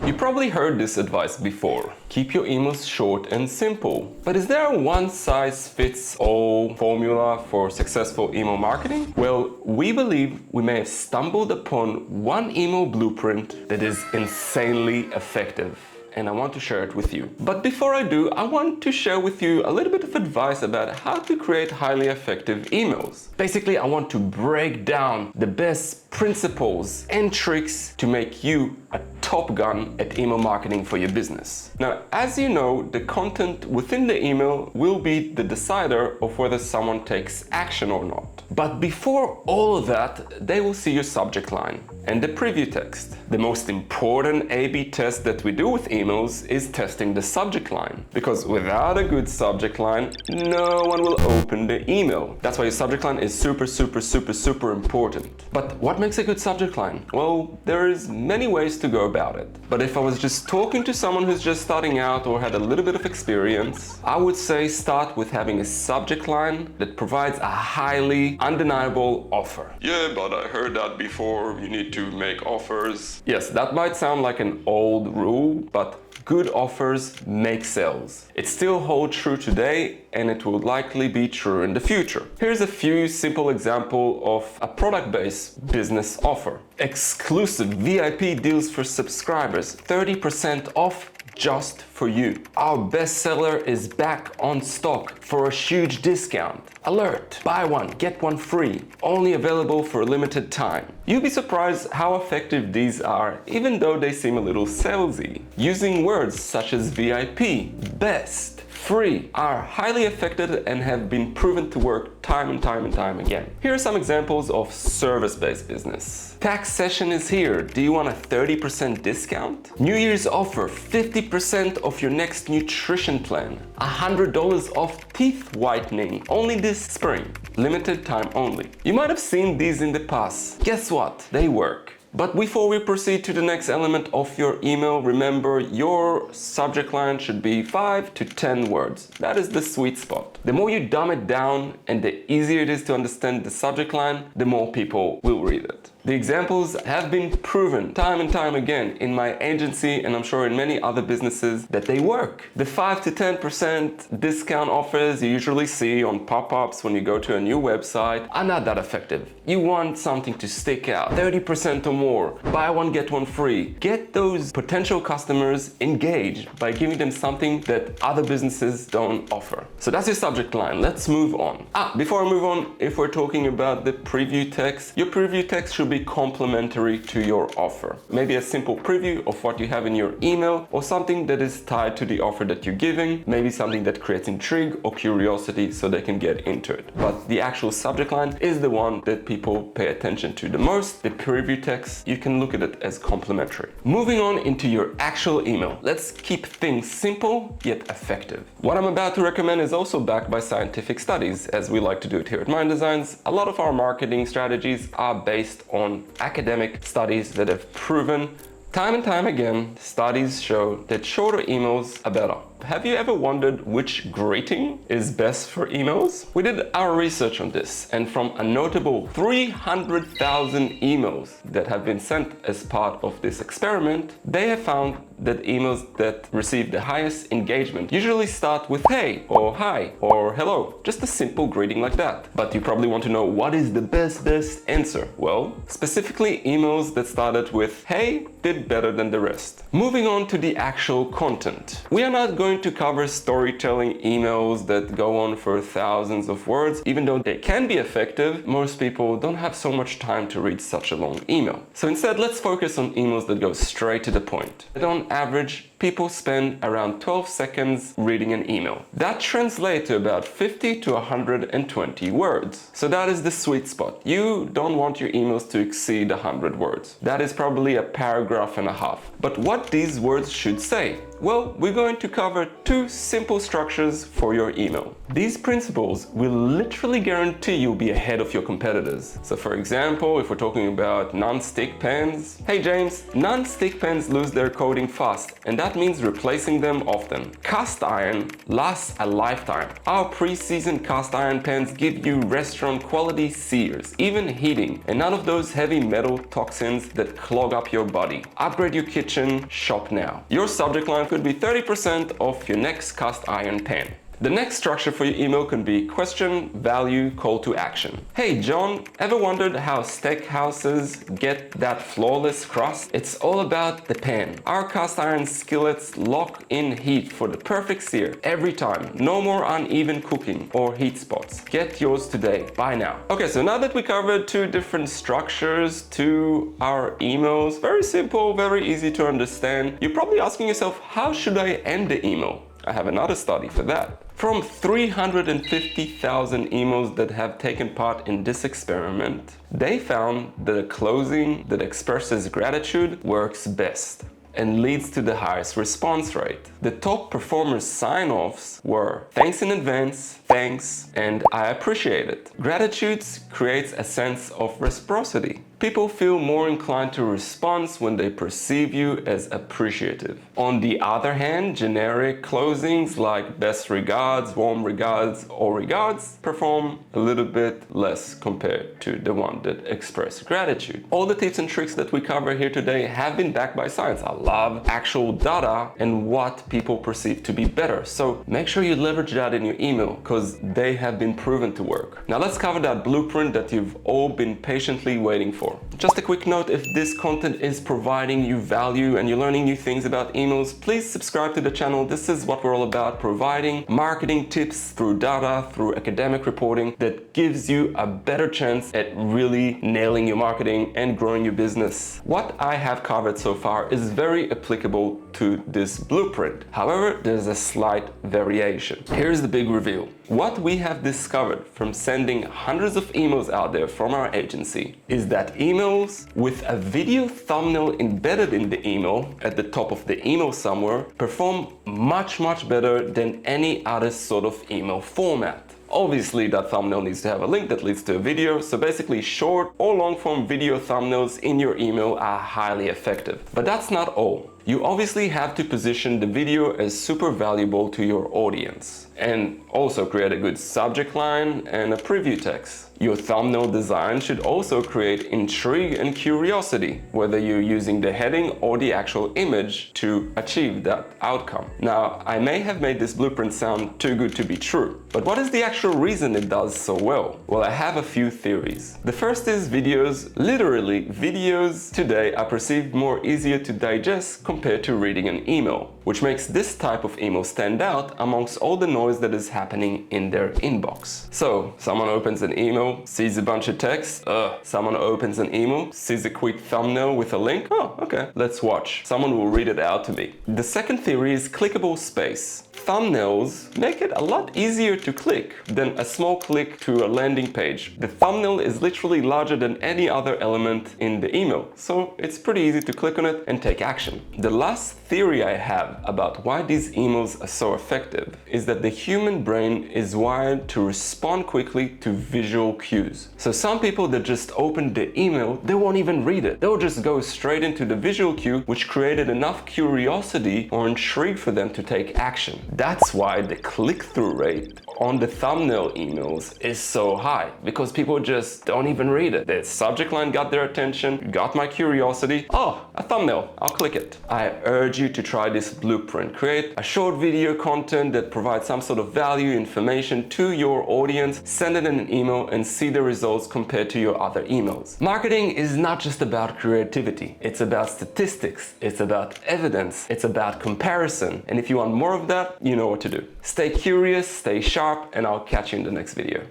You probably heard this advice before. Keep your emails short and simple. But is there a one-size-fits-all formula for successful email marketing? Well, we believe we may have stumbled upon one email blueprint that is insanely effective, and I want to share it with you. But before I do, I want to share with you a little bit of advice about how to create highly effective emails. Basically, I want to break down the best principles and tricks to make you a top gun at email marketing for your business. Now, as you know, the content within the email will be the decider of whether someone takes action or not. But before all of that, they will see your subject line and the preview text. The most important A/B test that we do with emails is testing the subject line, because without a good subject line, no one will open the email. That's why your subject line is super important. But what makes a good subject line? Well, there is many ways to go about it. But if I was just talking to someone who's just starting out or had a little bit of experience, I would say start with having a subject line that provides a highly undeniable offer. Yeah, but I heard that before, you need to make offers. Yes, that might sound like an old rule, but good offers make sales. It still holds true today, and it will likely be true in the future. Here's a few simple examples of a product-based business offer. Exclusive VIP deals for subscribers, 30% off just for you. Our bestseller is back on stock for a huge discount. Alert! Buy one, get one free. Only available for a limited time. You'll be surprised how effective these are, even though they seem a little salesy. Using words such as VIP, best, free are highly effective and have been proven to work time and time again. Here are some examples of service-based business. Tax session is here. Do you want a 30% discount? New Year's offer, 50% off your next nutrition plan. $100 off teeth whitening only this spring. Limited time only. You might have seen these in the past. Guess what? They work. But before we proceed to the next element of your email, remember your subject line should be 5 to 10 words. That is the sweet spot. The more you dumb it down and the easier it is to understand the subject line, the more people will read it. The examples have been proven time and time again in my agency, and I'm sure in many other businesses, that they work. The 5 to 10% discount offers you usually see on pop-ups when you go to a new website are not that effective. You want something to stick out, 30% or more, buy one get one free. Get those potential customers engaged by giving them something that other businesses don't offer. So that's your subject line. Let's move on. Before I move on, if we're talking about the preview text, your preview text should be complementary to your offer. Maybe a simple preview of what you have in your email, or something that is tied to the offer that you're giving, maybe something that creates intrigue or curiosity so they can get into it. But the actual subject line is the one that people pay attention to the most. The preview text, you can look at it as complementary. Moving on into your actual email. Let's keep things simple yet effective. What I'm about to recommend is also backed by scientific studies, as we like to do it here at Mind Designs. A lot of our marketing strategies are based on academic studies that have proven time and time again, studies show that shorter emails are better. Have you ever wondered which greeting is best for emails? We did our research on this, and from a notable 300,000 emails that have been sent as part of this experiment, they have found that emails that receive the highest engagement usually start with hey, or hi, or hello. Just a simple greeting like that. But you probably want to know, what is the best answer? Well, specifically emails that started with hey did better than the rest. Moving on to the actual content. We are not going to cover storytelling emails that go on for thousands of words. Even though they can be effective, most people don't have so much time to read such a long email. So instead, let's focus on emails that go straight to the point. On average, people spend around 12 seconds reading an email. That translates to about 50 to 120 words. So that is the sweet spot. You don't want your emails to exceed 100 words. That is probably a paragraph and a half. But what these words should say? Well, we're going to cover 2 simple structures for your email. These principles will literally guarantee you'll be ahead of your competitors. So for example, if we're talking about non-stick pens, hey James, non-stick pens lose their coating fast, and that means replacing them often. Cast iron lasts a lifetime. Our pre-seasoned cast iron pens give you restaurant quality sears, even heating, and none of those heavy metal toxins that clog up your body. Upgrade your kitchen, shop now. Your subject line could be 30% off your next cast iron pen. The next structure for your email can be question, value, call to action. Hey John, ever wondered how steakhouses get that flawless crust? It's all about the pan. Our cast iron skillets lock in heat for the perfect sear every time. No more uneven cooking or heat spots. Get yours today. Buy now. Okay, so now that we covered 2 different structures to our emails, very simple, very easy to understand, you're probably asking yourself, how should I end the email? I have another study for that. From 350,000 emails that have taken part in this experiment, they found that a closing that expresses gratitude works best and leads to the highest response rate. The top performers sign-offs were thanks in advance, thanks, and I appreciate it. Gratitude creates a sense of reciprocity. People feel more inclined to respond when they perceive you as appreciative. On the other hand, generic closings like best regards, warm regards, or regards perform a little bit less compared to the one that express gratitude. All the tips and tricks that we cover here today have been backed by science. I love actual data and what people perceive to be better. So make sure you leverage that in your email because they have been proven to work. Now let's cover that blueprint that you've all been patiently waiting for. Just a quick note, if this content is providing you value and you're learning new things about emails, please subscribe to the channel. This is what we're all about, providing marketing tips through data, through academic reporting that gives you a better chance at really nailing your marketing and growing your business. What I have covered so far is very applicable to this blueprint. However, there's a slight variation. Here's the big reveal. What we have discovered from sending hundreds of emails out there from our agency is that emails with a video thumbnail embedded in the email at the top of the email somewhere perform much better than any other sort of email format. Obviously, that thumbnail needs to have a link that leads to a video, so basically short or long form video thumbnails in your email are highly effective. But that's not all. You obviously have to position the video as super valuable to your audience and also create a good subject line and a preview text. Your thumbnail design should also create intrigue and curiosity, whether you're using the heading or the actual image to achieve that outcome. Now, I may have made this blueprint sound too good to be true, but what is the actual reason it does so well? Well, I have a few theories. The first is videos. Literally, videos today are perceived more easier to digest compared to reading an email, which makes this type of email stand out amongst all the noise that is happening in their inbox. So, someone opens an email, sees a bunch of text, someone opens an email, sees a quick thumbnail with a link, oh, okay, let's watch. Someone will read it out to me. The second theory is clickable space. Thumbnails make it a lot easier to click than a small click to a landing page. The thumbnail is literally larger than any other element in the email, so it's pretty easy to click on it and take action. The last theory I have about why these emails are so effective is that the human brain is wired to respond quickly to visual cues. So some people that just open the email, they won't even read it. They'll just go straight into the visual cue, which created enough curiosity or intrigue for them to take action. That's why the click-through rate on the thumbnail emails is so high, because people just don't even read it. The subject line got their attention, got my curiosity. Oh, a thumbnail, I'll click it. I urge you to try this blueprint. Create a short video content that provides some sort of value, information to your audience, send it in an email and see the results compared to your other emails. Marketing is not just about creativity. It's about statistics. It's about evidence. It's about comparison. And if you want more of that, you know what to do. Stay curious, stay sharp, and I'll catch you in the next video.